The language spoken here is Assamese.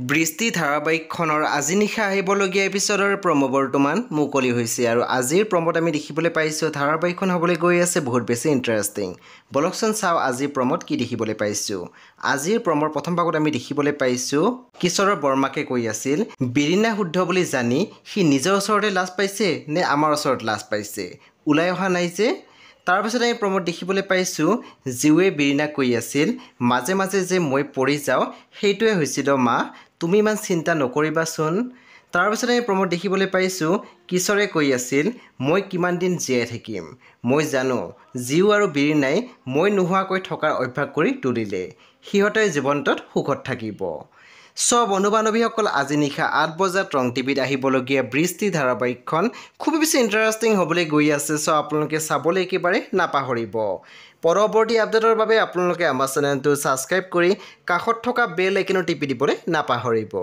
বৃষ্টি ধাৰাবাহিকখনৰ আজি নিশা আহিবলগীয়া এপিছডৰ প্ৰম' বৰ্তমান মুকলি হৈছে আৰু আজিৰ প্ৰম'ত আমি দেখিবলৈ পাইছোঁ ধাৰাবাহিকখন হ'বলৈ গৈ আছে বহুত বেছি ইণ্টাৰেষ্টিং। বলকচোন চাওঁ আজিৰ প্ৰম'ত কি দেখিবলৈ পাইছোঁ। আজিৰ প্ৰম'ৰ প্ৰথম ভাগত আমি দেখিবলৈ পাইছোঁ কিশোৰৰ বৰ্মাকে কৈ আছিল বিৰিণা শুদ্ধ বুলি জানি সি নিজৰ ওচৰতে লাজ পাইছে নে আমাৰ ওচৰত লাজ পাইছে, ওলাই অহা নাই যে। তাৰপিছত আমি প্ৰম'ত দেখিবলৈ পাইছোঁ জীৱে বিৰিণাক কৈ আছিল মাজে মাজে যে মই পৰি যাওঁ সেইটোৱে হৈছিল মা, তুমি ইমান চিন্তা নকৰিবাচোন। তাৰপিছত আমি প্ৰম'ত দেখিবলৈ পাইছোঁ কিশোৰে কৈ আছিল মই কিমান দিন জীয়াই থাকিম, মই জানো জীউ আৰু বিৰিণাই মই নোহোৱাকৈ থকাৰ অভ্যাস কৰি তুলিলে, সিহঁতে জীৱনটোত সুখত থাকিব। বন্ধু বান্ধৱীসকল আজি নিশা 8 বজাত ৰং টিভিত আহিবলগীয়া বৃষ্টি ধাৰাবাহিকখন খুবেই বেছি ইণ্টাৰেষ্টিং হ'বলৈ গৈ আছে। আপোনালোকে চাবলৈ একেবাৰে নাপাহৰিব। পৰৱৰ্তী আপডেটৰ বাবে আপোনালোকে আমাৰ চেনেলটো ছাবস্ক্ৰাইব কৰি কাষত থকা বেল আইকনটো টিপি দিবলৈ নাপাহৰিব।